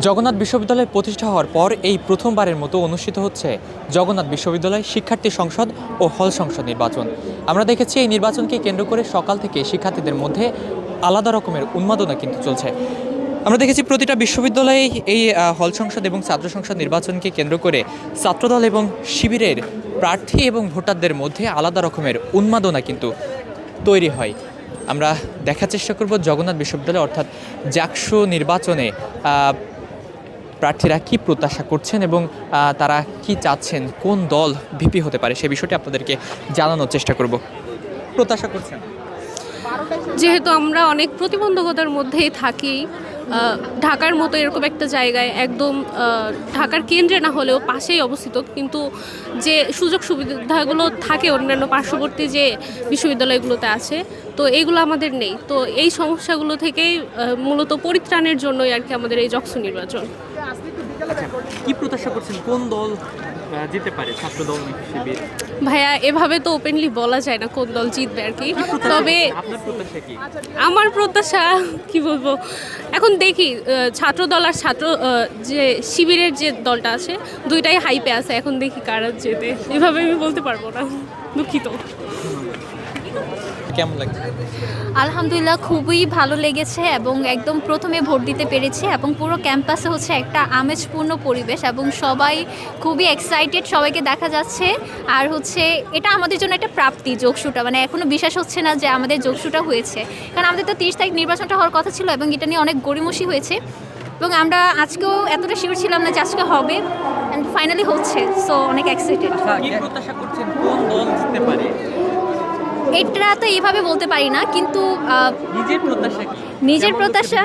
জগন্নাথ বিশ্ববিদ্যালয় প্রতিষ্ঠা হওয়ার পর এই প্রথমবারের মতো অনুষ্ঠিত হচ্ছে জগন্নাথ বিশ্ববিদ্যালয় শিক্ষার্থী সংসদ ও হল সংসদ নির্বাচন। আমরা দেখেছি এই নির্বাচনকে কেন্দ্র করে সকাল থেকে শিক্ষার্থীদের মধ্যে আলাদা রকমের উন্মাদনা কিন্তু চলছে। আমরা দেখেছি প্রতিটা বিশ্ববিদ্যালয়ে এই হল সংসদ এবং ছাত্র সংসদ নির্বাচনকে কেন্দ্র করে ছাত্রদল এবং শিবিরের প্রার্থী এবং ভোটারদের মধ্যে আলাদা রকমের উন্মাদনা কিন্তু তৈরি হয়। আমরা দেখার চেষ্টা করব জগন্নাথ বিশ্ববিদ্যালয় অর্থাৎ জাকসু নির্বাচনে প্রার্থীরা কি প্রত্যাশা করছেন এবং তারা কি চাচ্ছেন, কোন দল ভিপি হতে পারে সে বিষয়টি আপনাদেরকে জানানোর চেষ্টা করব। প্রত্যাশা করছেন? যেহেতু আমরা অনেক প্রতিবন্ধকতার মধ্যেই থাকি, ঢাকার মতো এরকম একটা জায়গায় একদম ঢাকার কেন্দ্রে না হলেও পাশেই অবস্থিত, কিন্তু যে সুযোগ সুবিধাগুলো থাকে অন্যান্য পার্শ্ববর্তী যে বিশ্ববিদ্যালয়গুলোতে আছে, তো এইগুলো আমাদের নেই। তো এই সমস্যাগুলো থেকেই মূলত পরিত্রাণের জন্যই আর কি আমাদের এই জাকসু নির্বাচন। কি প্রত্যাশা করছেন, কোন দল জিততে পারে, ছাত্র দল নাকি শিবির? ভাইয়া, এভাবে তো ওপেনলি বলা যায় না কোন দল জিতবে আর কি। তবে আপনার প্রত্যাশা কি? আমার প্রত্যাশা কি বলবো, এখন দেখি ছাত্র দল আর যে শিবিরের যে দলটা আছে দুইটাই হাইপে আছে, এখন দেখি কারা জেতে। এভাবে আমি বলতে পারবো না, দুঃখিত। কেমন লাগছে? আলহামদুলিল্লাহ, খুবই ভালো লেগেছে এবং একদম প্রথমে ভোট দিতে পেরেছি এবং পুরো ক্যাম্পাসে হচ্ছে একটা আমেজপূর্ণ পরিবেশ এবং সবাই খুবই এক্সাইটেড, সবাইকে দেখা যাচ্ছে। আর হচ্ছে এটা আমাদের জন্য একটা প্রাপ্তি, যোগসুটা, মানে এখনও বিশ্বাস হচ্ছে না যে আমাদের যোগসুটা হয়েছে, কারণ আমাদের তো 30 তারিখ নির্বাচনটা হওয়ার কথা ছিল এবং এটা নিয়ে অনেক গড়িমসি হয়েছে এবং আমরা আজকেও এতটা শিওর ছিলাম না যে আজকে হবে, অ্যান্ড ফাইনালি হচ্ছে, সো অনেক এক্সাইটেড। কি প্রত্যাশা করছেন, কোন দল জিততে পারে? এটা তো এইভাবে বলতে পারি না, কিন্তু নিজের প্রত্যাশা কি? নিজের প্রত্যাশা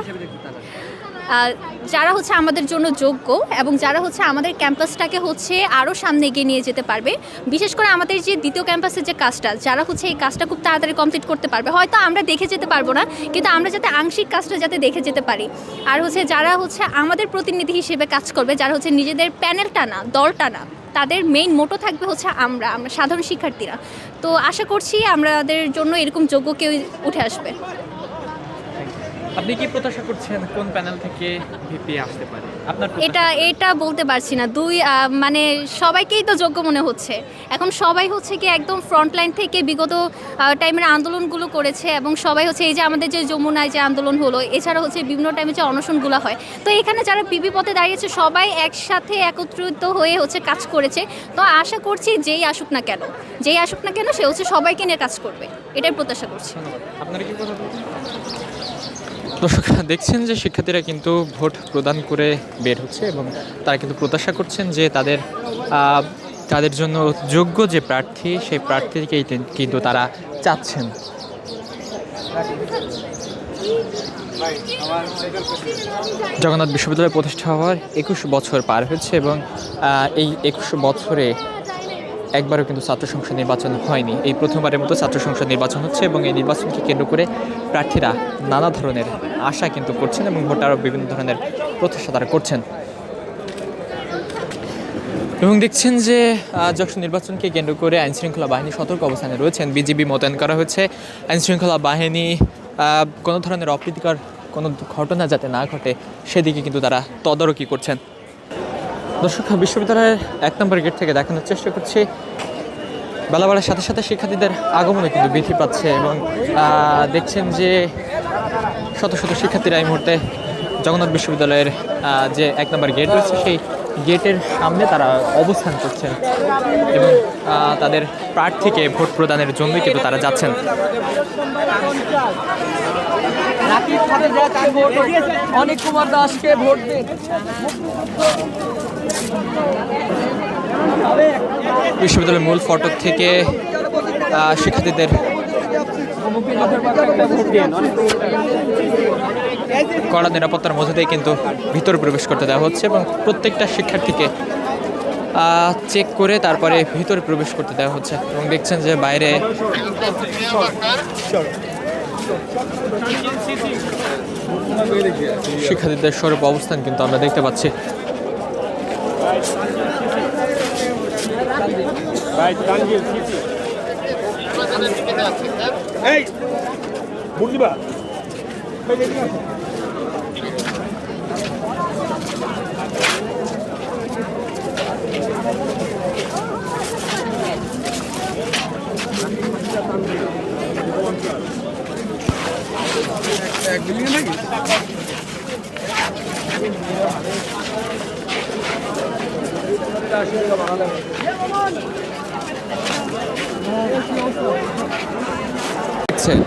যারা হচ্ছে আমাদের জন্য যোগ্য এবং যারা হচ্ছে আমাদের ক্যাম্পাসটাকে হচ্ছে আরও সামনে এগিয়ে নিয়ে যেতে পারবে, বিশেষ করে আমাদের যে দ্বিতীয় ক্যাম্পাসের যে কাজটা, যারা হচ্ছে এই কাজটা খুব তাড়াতাড়ি কমপ্লিট করতে পারবে। হয়তো আমরা দেখে যেতে পারবো না, কিন্তু আমরা যাতে আংশিক কাজটা যাতে দেখে যেতে পারি। আর হচ্ছে যারা হচ্ছে আমাদের প্রতিনিধি হিসেবে কাজ করবে, যারা হচ্ছে নিজেদের প্যানেলটা না, দলটা না, তাদের মেইন মোটো থাকবে হচ্ছে আমরা সাধারণ শিক্ষার্থীরা। তো আশা করছি আমাদের জন্য এরকম যোগ্য কেউ উঠে আসবে। আপনি কি প্রত্যাশা করছেন, কোন প্যানেল থেকে ভিপি আসতে পারে আপনার? এটা বলতে পারছি না, মানে সবাইকেই তো যোগ্য মনে হচ্ছে। এখন সবাই হচ্ছে কি একদম ফ্রন্টলাইন থেকে বিগত টাইমের আন্দোলনগুলো করেছে এবং সবাই হচ্ছে এই যে আমাদের যে যমুনায় যে আন্দোলন হলো, এছাড়া হচ্ছে বিভিন্ন টাইমে যে অনশনগুলো হয়, তো এখানে যারা পিপি পথে দাঁড়িয়েছে সবাই একসাথে একত্রিত হয়ে হচ্ছে কাজ করেছে। তো আশা করছি যেই আসুক না কেন সে হচ্ছে সবাইকে নিয়ে কাজ করবে, এটাই প্রত্যাশা করছি। আপনারা কি কথা বলছেন? দর্শক, দেখছেন যে শিক্ষার্থীরা কিন্তু ভোট প্রদান করে বের হচ্ছে এবং তারা কিন্তু প্রত্যাশা করছেন যে তাদের জন্য যোগ্য যে প্রার্থী, সেই প্রার্থীকেই কিন্তু তারা চাচ্ছেন। জগন্নাথ বিশ্ববিদ্যালয় প্রতিষ্ঠা হওয়ার 21 বছর পার হয়েছে এবং এই 21 বছরে একবারও কিন্তু ছাত্র সংসদ নির্বাচন হয়নি। এই প্রথমবারের মতো ছাত্র সংসদ নির্বাচন হচ্ছে এবং এই নির্বাচনকে কেন্দ্র করে প্রার্থীরা নানা ধরনের আশা কিন্তু করছেন এবং ভোটারও বিভিন্ন ধরনের প্রত্যাশা তারা করছেন। এবং দেখছেন যে জাকসু নির্বাচনকে কেন্দ্র করে আইনশৃঙ্খলা বাহিনী সতর্ক অবস্থানে রয়েছেন। বিজিবি মোতায়েন করা হয়েছে। আইনশৃঙ্খলা বাহিনী কোনো ধরনের অপ্রীতিকর কোনো ঘটনা যাতে না ঘটে সেদিকে কিন্তু তারা তদারকি করছেন। দর্শক, বিশ্ববিদ্যালয়ের 1 নম্বর গেট থেকে দেখানোর চেষ্টা করছি বেলা বাড়ার সাথে সাথে শিক্ষার্থীদের আগমনে কিন্তু বৃদ্ধি পাচ্ছে এবং দেখছেন যে শত শত শিক্ষার্থীরা এই মুহূর্তে জগন্নাথ বিশ্ববিদ্যালয়ের যে 1 নম্বর গেট রয়েছে সেই গেটের সামনে তারা অবস্থান করছেন এবং তাদের প্রার্থীকে ভোট প্রদানের জন্যই কিন্তু তারা যাচ্ছেন। অনেক কুমার দাসকে ভোট দিন। বিশ্ববিদ্যালয়ের মূল ফটক থেকে শিক্ষার্থীদের কড়া নিরাপত্তার মধ্যে দিয়ে কিন্তু ভিতরে প্রবেশ করতে দেওয়া হচ্ছে এবং প্রত্যেকটা শিক্ষার্থীকে চেক করে তারপরে ভিতরে প্রবেশ করতে দেওয়া হচ্ছে এবং দেখছেন যে বাইরে শিক্ষার্থীদের স্বরূপ অবস্থান কিন্তু আমরা দেখতে পাচ্ছি। দেখছেন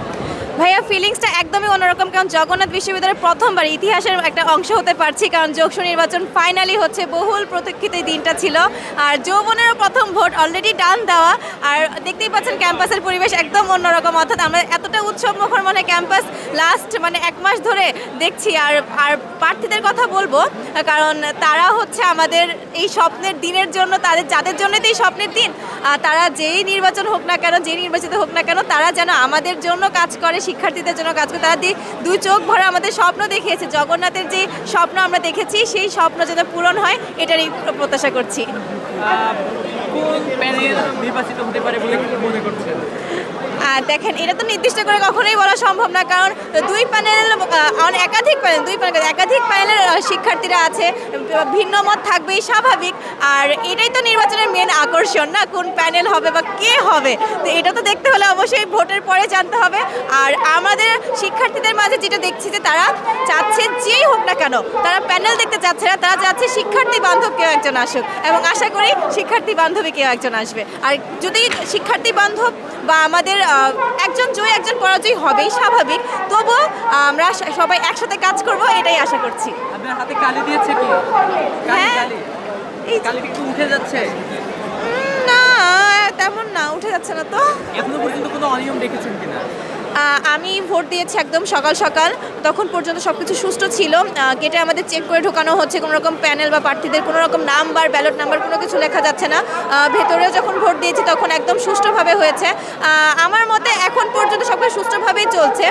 ভাইয়া ফিলিংসটা একদমই অন্যরকম, কারণ জগন্নাথ বিশ্ববিদ্যালয়ের প্রথমবার ইতিহাসের একটা অংশ হতে পারছি, কারণ যোগসু নির্বাচন ফাইনালি হচ্ছে। বহুল প্রতীক্ষিত এই দিনটা ছিল, আর যৌবনেরও প্রথম ভোট অলরেডি ডান দেওয়া। আর দেখতেই পাচ্ছেন ক্যাম্পাসের পরিবেশ একদম অন্যরকম, অর্থাৎ আমরা এতটা উৎসব মুখর মনে ক্যাম্পাস লাস্ট 1 মাস ধরে দেখছি। আর আর প্রার্থীদের কথা বলবো, কারণ তারা হচ্ছে আমাদের এই স্বপ্নের দিনের জন্য, যাদের জন্য তো এই স্বপ্নের দিন, তারা যেই নির্বাচন হোক না কেন, যে নির্বাচিত হোক না কেন, তারা যেন আমাদের জন্য কাজ করে, শিক্ষার্থীদের জন্য কাজ করে। তারা দুই চোখ ভরা আমাদের স্বপ্ন দেখিয়েছে। জগন্নাথের যে স্বপ্ন আমরা দেখেছি, সেই স্বপ্ন যাতে পূরণ হয়, এটারই প্রত্যাশা করছি। কোন প্যানেল নির্বাচিত হতে পারে বলে কি মনে করছেন? দেখেন, এটা তো নির্দিষ্ট করে কখনোই বলা সম্ভব না, কারণ একাধিক প্যানেলের শিক্ষার্থীরা আছে, ভিন্ন মত থাকবেই স্বাভাবিক। আর এটাই তো নির্বাচনের মেন আকর্ষণ না, কোন প্যানেল হবে বা কে হবে। তো এটা তো দেখতে হলে অবশ্যই ভোটের পরে জানতে হবে। আর আমাদের শিক্ষার্থীদের মাঝে যেটা দেখছি যে তারা চাচ্ছে যেই হোক না কেন, তারা প্যানেল দেখতে চাচ্ছে না, তারা চাচ্ছে শিক্ষার্থী বান্ধব কেউ একজন আসুক, এবং আশা করি শিক্ষার্থী বান্ধবী কেউ একজন আসবে। আর যদি শিক্ষার্থী বান্ধব বা আমাদের একজন জয়ী একজন পরাজয়ী হবেই স্বাভাবিক, তবুও আমরা সবাই একসাথে কাজ করব, এটাই আশা করছি। আপনার হাতে কালি দিয়েছে কি? হ্যাঁ। এই কালিটা একটু উঠে যাচ্ছে। না, তেমন না, উঠে যাচ্ছে না তো। এখনো পর্যন্ত কোনো অনিয়ম দেখেছেন কিনা? আমি ভোট দিয়েছি একদম সকাল সকাল, তখন পর্যন্ত সব কিছু সুষ্ঠু ছিল। গেটে আমাদের চেক করে ঢোকানো হচ্ছে, কোনো রকম প্যানেল বা প্রার্থীদের কোনো রকম নাম্বার, ব্যালট নাম্বার কোনো কিছু লেখা যাচ্ছে না। ভেতরেও যখন ভোট দিয়েছি তখন একদম সুষ্ঠুভাবে হয়েছে। আমার মতে এখন পর্যন্ত সব কিছু সুষ্ঠুভাবেই চলছে।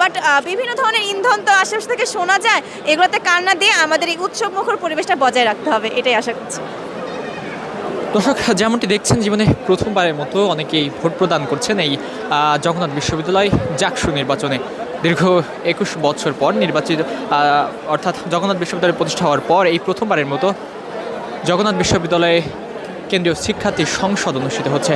বাট বিভিন্ন ধরনের ইন্ধন তো আশেপাশে থেকে শোনা যায়, এগুলোতে কান্না দিয়ে আমাদের এই উৎসব মুখর পরিবেশটা বজায় রাখতে হবে, এটাই আশা করছি। দর্শক, যেমনটি দেখছেন, জীবনে প্রথমবারের মতো অনেকেই ভোট প্রদান করছেন এই জগন্নাথ বিশ্ববিদ্যালয় জাকসু নির্বাচনে। দীর্ঘ 21 বছর পর নির্বাচিত, অর্থাৎ জগন্নাথ বিশ্ববিদ্যালয় প্রতিষ্ঠা হওয়ার পর এই প্রথমবারের মতো জগন্নাথ বিশ্ববিদ্যালয়ে কেন্দ্রীয় শিক্ষার্থী সংসদ অনুষ্ঠিত হচ্ছে।